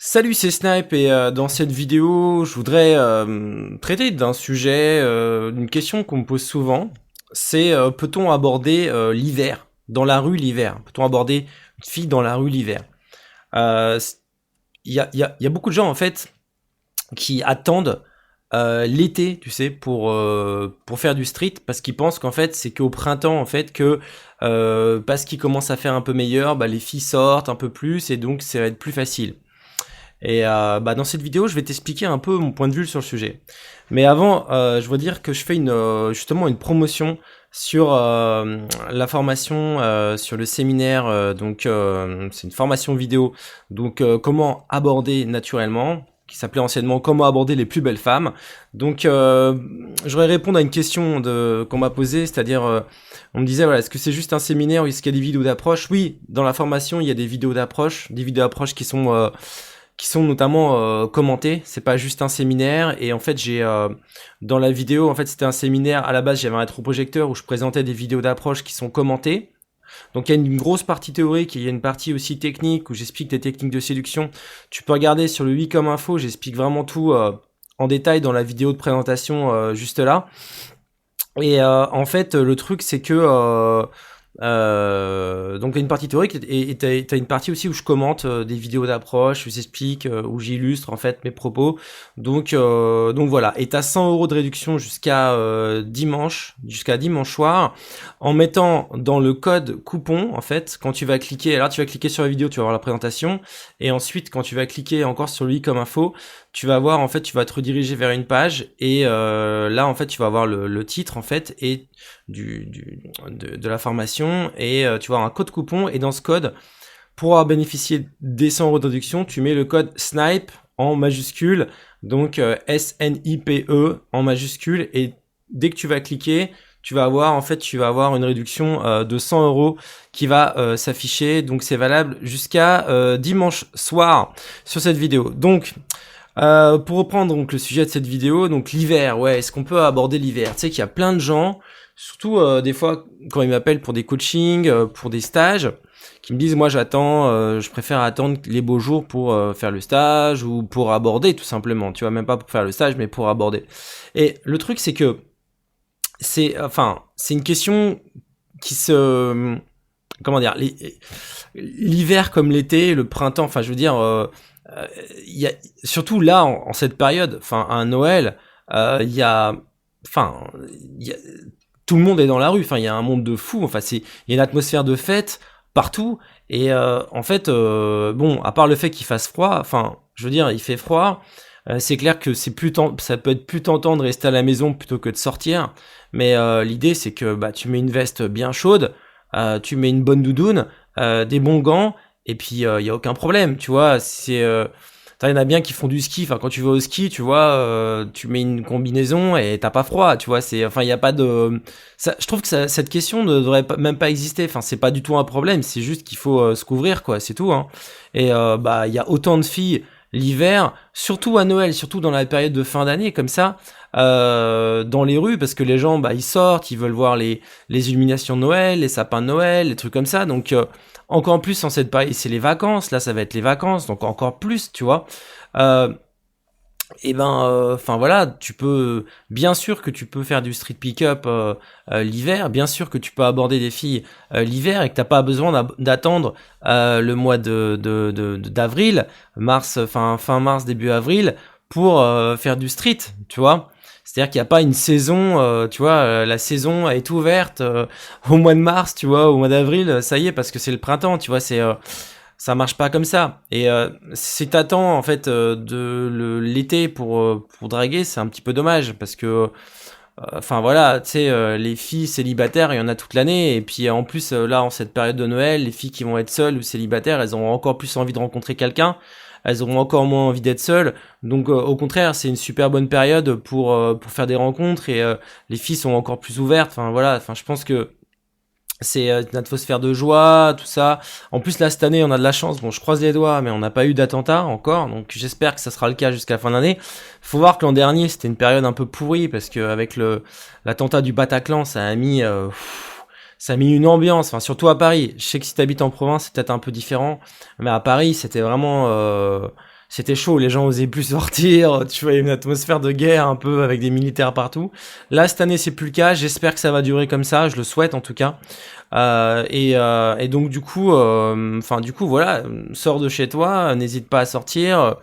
Salut, c'est Snipe et dans cette vidéo, je voudrais traiter d'un sujet, d'une question qu'on me pose souvent. C'est peut-on aborder l'hiver, dans la rue l'hiver? Peut-on aborder une fille dans la rue l'hiver? Euh, c- il y a beaucoup de gens en fait qui attendent l'été, tu sais, pour faire du street, parce qu'ils pensent qu'en fait c'est qu'au printemps en fait que parce qu'il commence à faire un peu meilleur, bah, les filles sortent un peu plus et donc ça va être plus facile. Et bah, dans cette vidéo, je vais t'expliquer un peu mon point de vue sur le sujet. Mais avant, je veux dire que je fais justement une promotion sur la formation, sur le séminaire. C'est une formation vidéo. Donc, comment aborder naturellement, qui s'appelait anciennement Comment aborder les plus belles femmes. Donc, je voudrais répondre à une question qu'on m'a posée, c'est-à-dire, on me disait, voilà, est-ce que c'est juste un séminaire ou est-ce qu'il y a des vidéos d'approche? Oui, dans la formation, il y a des vidéos d'approche qui sont notamment commentés. C'est pas juste un séminaire. Et en fait, j'ai dans la vidéo, en fait, c'était un séminaire. À la base, j'avais un rétroprojecteur où je présentais des vidéos d'approche qui sont commentées. Donc il y a une grosse partie théorique et il y a une partie aussi technique où j'explique des techniques de séduction. Tu peux regarder sur le i comme info, j'explique vraiment tout en détail dans la vidéo de présentation juste là. Et en fait, le truc c'est que donc il y a une partie théorique et t'as une partie aussi où je commente des vidéos d'approche, où j'explique, où j'illustre en fait mes propos. Donc voilà. Et t'as 100 € de réduction jusqu'à dimanche soir, en mettant dans le code coupon en fait. Quand tu vas cliquer, alors tu vas cliquer sur la vidéo, tu vas voir la présentation, et ensuite quand tu vas cliquer encore sur le i comme info, tu vas voir en fait, tu vas te rediriger vers une page et là en fait tu vas voir le titre en fait et de la formation et tu vas avoir un code coupon et dans ce code pour avoir bénéficié des 100 € de réduction tu mets le code SNIPE en majuscule, donc SNIPE en majuscule, et dès que tu vas cliquer tu vas avoir une réduction de 100 € qui va s'afficher, donc c'est valable jusqu'à dimanche soir sur cette vidéo. Donc pour reprendre donc le sujet de cette vidéo, donc l'hiver, ouais, est-ce qu'on peut aborder l'hiver? Tu sais qu'il y a plein de gens, surtout des fois quand ils m'appellent pour des coachings, pour des stages, qui me disent moi j'attends, je préfère attendre les beaux jours pour faire le stage ou pour aborder tout simplement, tu vois, même pas pour faire le stage mais pour aborder. Et le truc c'est que c'est une question qui se, comment dire, l'hiver comme l'été, le printemps, enfin je veux dire, il y a, surtout là en cette période, enfin à Noël, il y a, enfin, il y a- tout le monde est dans la rue, enfin il y a un monde de fous, enfin il y a une atmosphère de fête partout, et en fait, bon, à part le fait qu'il fasse froid, enfin je veux dire, il fait froid. C'est clair que ça peut être plus tentant de rester à la maison plutôt que de sortir, mais l'idée c'est que bah, tu mets une veste bien chaude, tu mets une bonne doudoune, des bons gants, et puis il y a aucun problème, tu vois. Il y en a bien qui font du ski. Enfin, quand tu vas au ski, tu vois, tu mets une combinaison et t'as pas froid, tu vois. Enfin, il y a pas de. Je trouve que cette question ne devrait même pas exister. Enfin, c'est pas du tout un problème. C'est juste qu'il faut se couvrir, quoi. C'est tout, hein. Et bah, il y a autant de filles l'hiver, surtout à Noël, surtout dans la période de fin d'année, comme ça, dans les rues, parce que les gens, bah, ils sortent, ils veulent voir les illuminations de Noël, les sapins de Noël, les trucs comme ça. Donc encore plus en cette période, c'est les vacances, là ça va être les vacances, donc encore plus, tu vois. Euh, et ben, enfin voilà, tu peux, bien sûr que tu peux faire du street pick-up l'hiver, bien sûr que tu peux aborder des filles l'hiver et que t'as pas besoin d'attendre le mois d'avril, mars, fin mars, début avril, pour faire du street, tu vois. C'est-à-dire qu'il n'y a pas une saison, tu vois, la saison est ouverte au mois de mars, tu vois, au mois d'avril, ça y est, parce que c'est le printemps, tu vois, ça marche pas comme ça. Et si t'attends en fait l'été pour draguer, c'est un petit peu dommage parce que enfin voilà, tu sais, les filles célibataires, il y en a toute l'année. Et puis en plus, là, en cette période de Noël, les filles qui vont être seules ou célibataires, elles auront encore plus envie de rencontrer quelqu'un. Elles auront encore moins envie d'être seules. Donc au contraire, c'est une super bonne période pour faire des rencontres et les filles sont encore plus ouvertes. Enfin voilà, enfin je pense que c'est une atmosphère de joie, tout ça. En plus, là, cette année, on a de la chance. Bon, je croise les doigts, mais on n'a pas eu d'attentat encore. Donc, j'espère que ça sera le cas jusqu'à la fin d'année. Faut voir que l'an dernier, c'était une période un peu pourrie parce que avec l'attentat du Bataclan, ça a mis une ambiance. Enfin, surtout à Paris. Je sais que si t'habites en province, c'est peut-être un peu différent. Mais à Paris, c'était vraiment, c'était chaud, les gens osaient plus sortir, tu vois, il y a une atmosphère de guerre un peu avec des militaires partout. Là, cette année, c'est plus le cas. J'espère que ça va durer comme ça, je le souhaite en tout cas. Et donc du coup, voilà, sors de chez toi, n'hésite pas à sortir.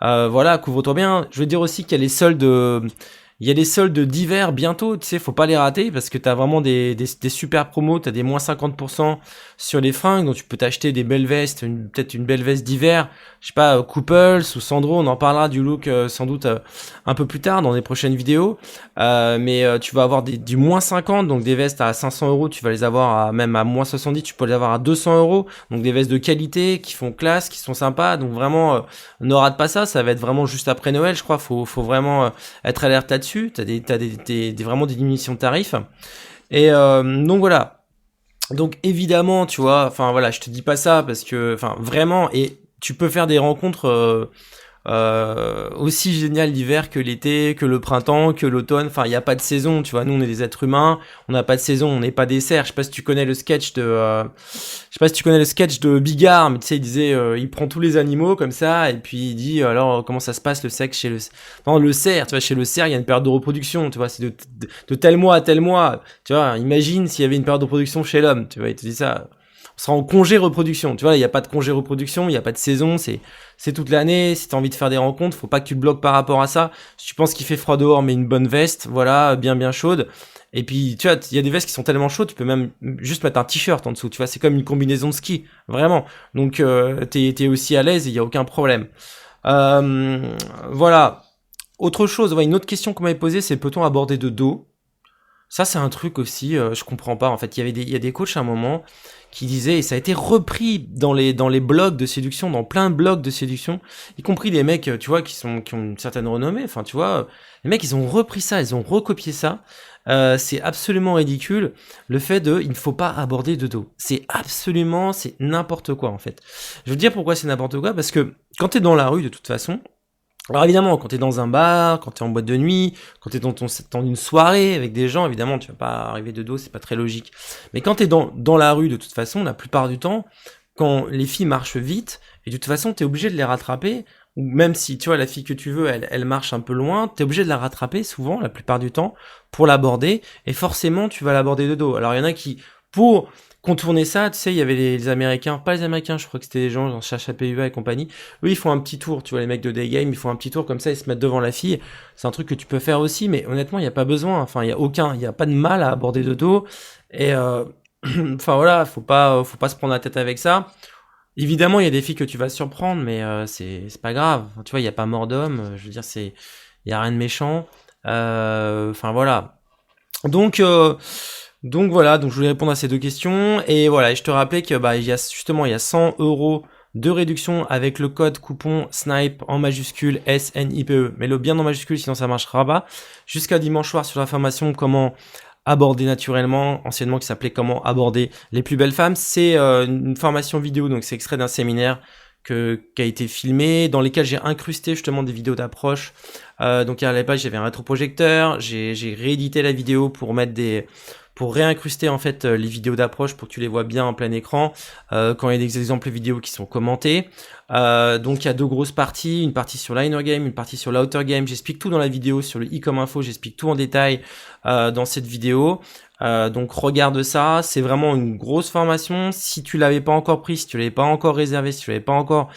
Voilà, couvre-toi bien. Je veux dire aussi qu'il y a les soldes. Il y a les soldes d'hiver bientôt, tu sais, faut pas les rater parce que t'as vraiment des super promos, t'as des moins 50% sur les fringues, donc tu peux t'acheter des belles vestes, peut-être une belle veste d'hiver, je sais pas, Couples ou Sandro, on en parlera du look sans doute un peu plus tard dans des prochaines vidéos, mais tu vas avoir du moins 50, donc des vestes à 500 euros, tu vas les avoir même à moins 70, tu peux les avoir à 200 euros, donc des vestes de qualité qui font classe, qui sont sympas, donc vraiment ne rate pas ça, ça va être vraiment juste après Noël, je crois, faut vraiment être alerte là-dessus, t'as vraiment des diminutions de tarifs. Et donc voilà. Donc évidemment, tu vois, enfin voilà, je te dis pas ça parce que, enfin vraiment, et tu peux faire des rencontres aussi géniales l'hiver que l'été, que le printemps, que l'automne. Enfin, il n'y a pas de saison, tu vois. Nous, on est des êtres humains, on n'a pas de saison, on n'est pas des cerfs. Je sais pas si tu connais le sketch de Bigard, mais tu sais, il disait, il prend tous les animaux comme ça, et puis il dit, alors comment ça se passe le sexe chez le cerf, tu vois, chez le cerf, il y a une période de reproduction, tu vois, c'est de tel mois à tel mois, tu vois. Imagine s'il y avait une période de reproduction chez l'homme, tu vois, il te dit ça. On sera en congé reproduction, tu vois, il n'y a pas de congé reproduction, il n'y a pas de saison, c'est toute l'année. Si t'as envie de faire des rencontres, faut pas que tu te bloques par rapport à ça. Si tu penses qu'il fait froid dehors, mets une bonne veste, voilà, bien chaude. Et puis, tu vois, il y a des vestes qui sont tellement chaudes, tu peux même juste mettre un t-shirt en dessous, tu vois, c'est comme une combinaison de ski, vraiment. Donc, t'es aussi à l'aise, il y a aucun problème. Voilà. Autre chose, ouais, une autre question qu'on m'avait posée, c'est peut-on aborder de dos? Ça, c'est un truc aussi, je comprends pas. En fait, il y a des coachs à un moment qui disaient, et ça a été repris dans les blogs de séduction, dans plein de blogs de séduction, y compris des mecs, tu vois, qui ont une certaine renommée. Enfin, tu vois, les mecs, ils ont repris ça, ils ont recopié ça. C'est absolument ridicule. Le fait il ne faut pas aborder de dos. C'est n'importe quoi, en fait. Je veux dire pourquoi c'est n'importe quoi, parce que quand t'es dans la rue, de toute façon, alors évidemment, quand t'es dans un bar, quand t'es en boîte de nuit, quand t'es dans une soirée avec des gens, évidemment, tu vas pas arriver de dos, c'est pas très logique. Mais quand t'es dans la rue, de toute façon, la plupart du temps, quand les filles marchent vite, et de toute façon, t'es obligé de les rattraper, ou même si, tu vois, la fille que tu veux, elle marche un peu loin, t'es obligé de la rattraper, souvent, la plupart du temps, pour l'aborder, et forcément, tu vas l'aborder de dos. Alors, il y en a qui, pour contourner ça, tu sais, il y avait les Américains, pas les Américains, je crois que c'était les gens, genre Chacha PUA et compagnie. Eux, ils font un petit tour, tu vois, les mecs de Day Game, ils font un petit tour comme ça, ils se mettent devant la fille. C'est un truc que tu peux faire aussi, mais honnêtement, il n'y a pas besoin. Enfin, il y a pas de mal à aborder de dos. Et, enfin voilà, faut pas se prendre la tête avec ça. Évidemment, il y a des filles que tu vas surprendre, mais c'est pas grave. Tu vois, il y a pas mort d'homme. Je veux dire, il y a rien de méchant. Enfin voilà. Donc voilà, donc je voulais répondre à ces deux questions. Et voilà, et je te rappelais que il y a 100 euros de réduction avec le code coupon SNIPE en majuscule SNIPE. Mets-le bien en majuscule, sinon ça marchera pas. Jusqu'à dimanche soir sur la formation comment aborder naturellement, anciennement qui s'appelait comment aborder les plus belles femmes. C'est une formation vidéo, donc c'est extrait d'un séminaire qui a été filmé, dans lesquels j'ai incrusté justement des vidéos d'approche. Donc à la page j'avais un rétroprojecteur, j'ai réédité la vidéo pour réincruster en fait les vidéos d'approche pour que tu les vois bien en plein écran quand il y a des exemples vidéo qui sont commentés. Donc il y a deux grosses parties, une partie sur l'inner game, une partie sur l'outer game. J'explique tout dans la vidéo sur le i comme info, j'explique tout en détail dans cette vidéo. Donc regarde ça, c'est vraiment une grosse formation. Si tu l'avais pas encore pris, si tu l'avais pas encore réservé, si tu l'avais pas encore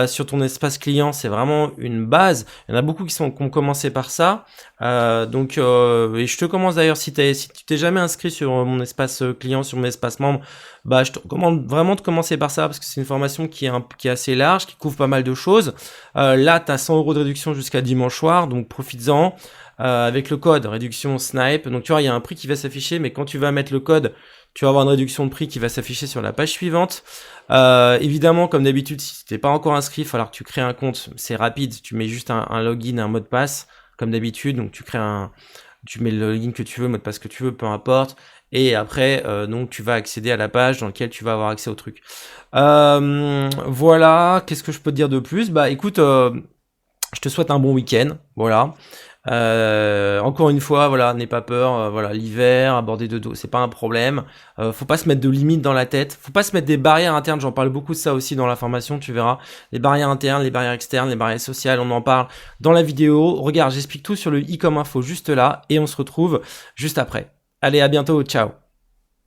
sur ton espace client, c'est vraiment une base. Il y en a beaucoup qui ont commencé par ça. Donc et je te commence d'ailleurs si tu t'es jamais inscrit sur mon espace client, sur mon espace membre, je te recommande vraiment de commencer par ça parce que c'est une formation qui est assez large, qui couvre pas mal de choses. Là, tu as 100 euros de réduction jusqu'à dimanche soir, donc profites-en. Avec le code réduction SNIPE, donc tu vois il y a un prix qui va s'afficher, mais quand tu vas mettre le code, tu vas avoir une réduction de prix qui va s'afficher sur la page suivante. Évidemment, comme d'habitude, si tu t'es pas encore inscrit, il va falloir que tu crées un compte, c'est rapide, tu mets juste un login, un mot de passe, comme d'habitude, donc tu mets le login que tu veux, le mot de passe que tu veux, peu importe, et après, donc tu vas accéder à la page dans laquelle tu vas avoir accès au truc. Voilà, qu'est-ce que je peux te dire de plus ? Écoute, je te souhaite un bon week-end, voilà. Encore une fois, voilà, n'aie pas peur, voilà, l'hiver, aborder de dos, c'est pas un problème. Faut pas se mettre de limites dans la tête, faut pas se mettre des barrières internes, j'en parle beaucoup de ça aussi dans la formation, tu verras. Les barrières internes, les barrières externes, les barrières sociales, on en parle dans la vidéo. Regarde, j'explique tout sur le i comme info juste là, et on se retrouve juste après. Allez, à bientôt, ciao.